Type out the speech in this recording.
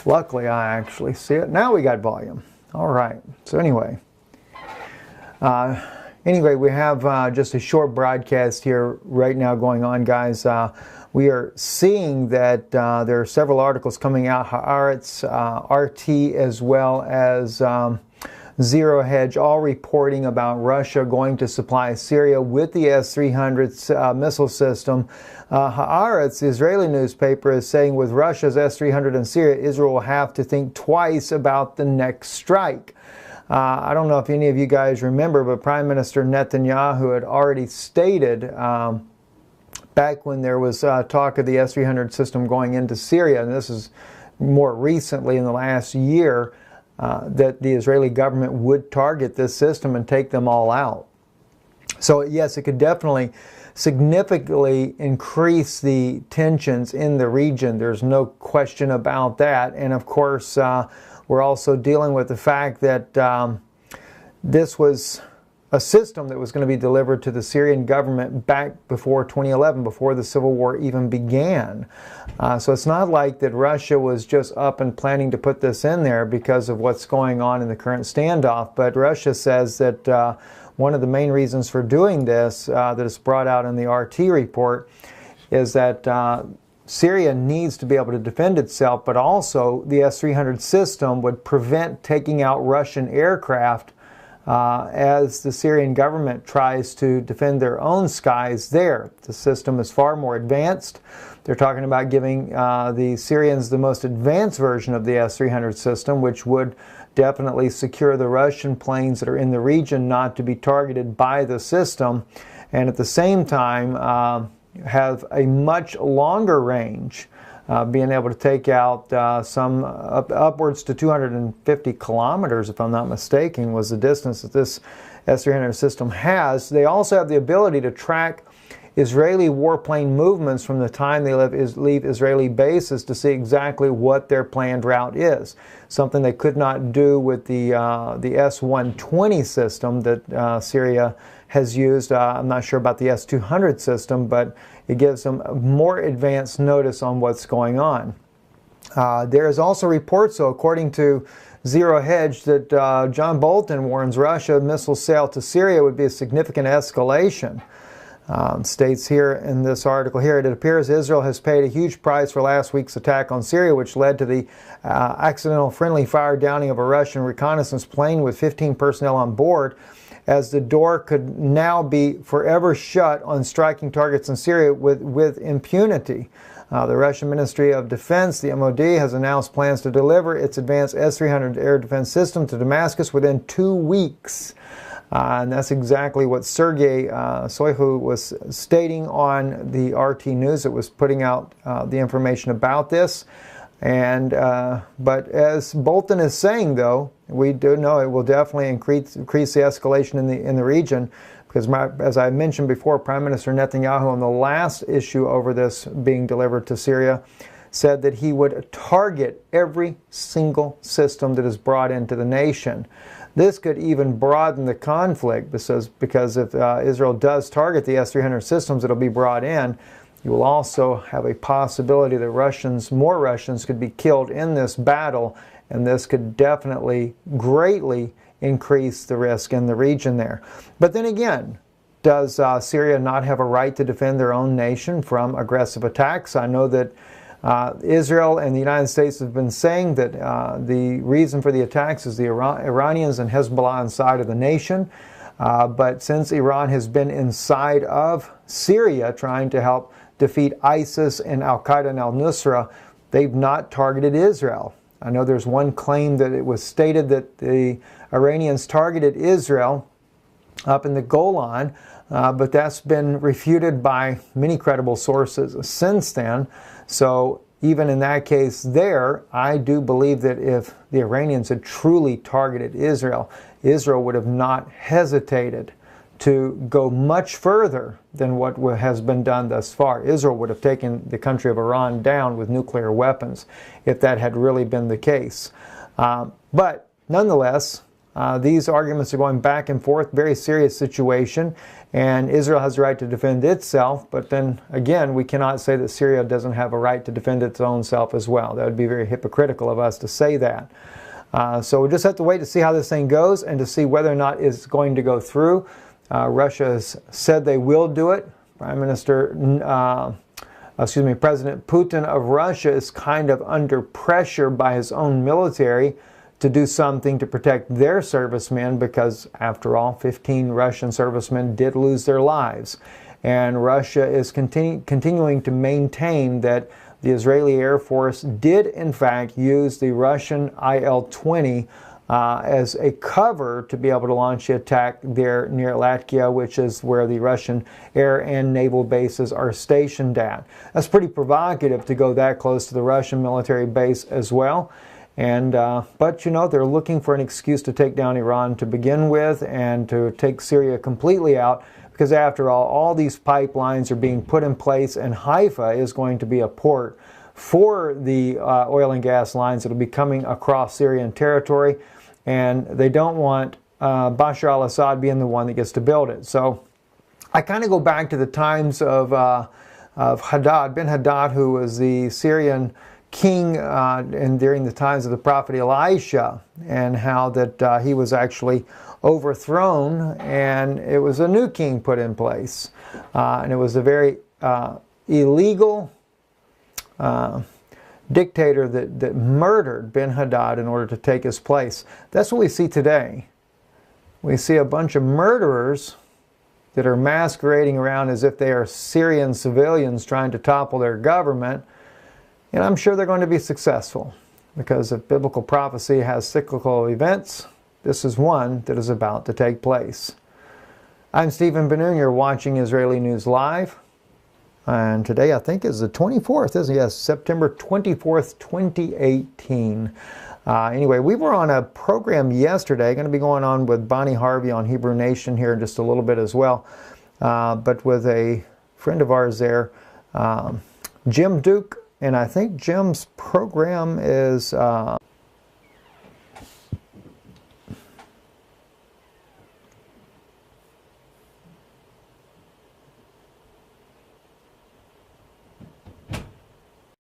Luckily, I actually see it. Now we got volume. All right. So anyway, we have just a short broadcast here right now going on, guys. We are seeing that there are several articles coming out, Haaretz, RT, as well as Zero Hedge, all reporting about Russia going to supply Syria with the S-300 missile system. Haaretz, the Israeli newspaper, is saying with Russia's S-300 in Syria, Israel will have to think twice about the next strike. I don't know if any of you guys remember, but Prime Minister Netanyahu had already stated back when there was talk of the S-300 system going into Syria, and this is more recently in the last year, that the Israeli government would target this system and take them all out. So yes, it could definitely significantly increase the tensions in the region. There's no question about that. And of course, we're also dealing with the fact that this was a system that was going to be delivered to the Syrian government back before 2011, before the civil war even began. So it's not like that Russia was just up and planning to put this in there because of what's going on in the current standoff. But Russia says that one of the main reasons for doing this, that is brought out in the RT report, is that Syria needs to be able to defend itself, but also the S-300 system would prevent taking out Russian aircraft as the Syrian government tries to defend their own skies there. The system is far more advanced. They're talking about giving the Syrians the most advanced version of the S-300 system, which would definitely secure the Russian planes that are in the region not to be targeted by the system, and at the same time have a much longer range, being able to take out some upwards to 250 kilometers, if I'm not mistaken, was the distance that this S-300 system has. They also have the ability to track Israeli warplane movements from the time they leave Israeli bases to see exactly what their planned route is. Something they could not do with the S-120 system that Syria has used. I'm not sure about the S-200 system, but it gives them more advanced notice on what's going on. There is also reports, so according to Zero Hedge, that John Bolton warns Russia missile sale to Syria would be a significant escalation. States here in this article here, it appears Israel has paid a huge price for last week's attack on Syria, which led to the accidental friendly fire downing of a Russian reconnaissance plane with 15 personnel on board, as the door could now be forever shut on striking targets in Syria with impunity. The Russian Ministry of Defense, the MOD, has announced plans to deliver its advanced S-300 air defense system to Damascus within 2 weeks. And that's exactly what Sergei Shoigu was stating on the RT News that was putting out the information about this. And but as Bolton is saying, though, we do know it will definitely increase the escalation in the region, because as I mentioned before, Prime Minister Netanyahu on the last issue over this being delivered to Syria said that he would target every single system that is brought into the nation. This could even broaden the conflict, because if Israel does target the S-300 systems that will be brought in, you will also have a possibility that more Russians could be killed in this battle, and this could definitely greatly increase the risk in the region there. But then again, does Syria not have a right to defend their own nation from aggressive attacks? I know that Israel and the United States have been saying that the reason for the attacks is the Iranians and Hezbollah inside of the nation. But since Iran has been inside of Syria trying to help defeat ISIS and Al-Qaeda and al-Nusra, they've not targeted Israel. I know there's one claim that it was stated that the Iranians targeted Israel up in the Golan, but that's been refuted by many credible sources since then. So even in that case there, I do believe that if the Iranians had truly targeted Israel, Israel would have not hesitated to go much further than what has been done thus far. Israel would have taken the country of Iran down with nuclear weapons if that had really been the case. But nonetheless, These arguments are going back and forth, very serious situation, and Israel has the right to defend itself, but then again, we cannot say that Syria doesn't have a right to defend its own self as well. That would be very hypocritical of us to say that. So we just have to wait to see how this thing goes and to see whether or not it's going to go through. Russia has said they will do it. President Putin of Russia is kind of under pressure by his own military to do something to protect their servicemen because, after all, 15 Russian servicemen did lose their lives. And Russia is continuing to maintain that the Israeli Air Force did, in fact, use the Russian IL-20 as a cover to be able to launch the attack there near Latvia, which is where the Russian air and naval bases are stationed at. That's pretty provocative to go that close to the Russian military base as well. And but, you know, they're looking for an excuse to take down Iran to begin with and to take Syria completely out, because after all these pipelines are being put in place, and Haifa is going to be a port for the oil and gas lines that will be coming across Syrian territory, and they don't want Bashar al-Assad being the one that gets to build it. So I kind of go back to the times of Haddad, Ben Haddad, who was the Syrian king and during the times of the prophet Elisha, and how that he was actually overthrown and it was a new king put in place. And it was a very illegal dictator that murdered Ben Haddad in order to take his place. That's what we see today. We see a bunch of murderers that are masquerading around as if they are Syrian civilians trying to topple their government. And I'm sure they're going to be successful, because if biblical prophecy has cyclical events, this is one that is about to take place. I'm Stephen Ben-Nun. You're watching Israeli News Live. And today I think is the 24th, isn't it? Yes, September 24th, 2018. Anyway, we were on a program yesterday, going to be going on with Bonnie Harvey on Hebrew Nation here in just a little bit as well. But with a friend of ours there, Jim Duke. And I think Jim's program is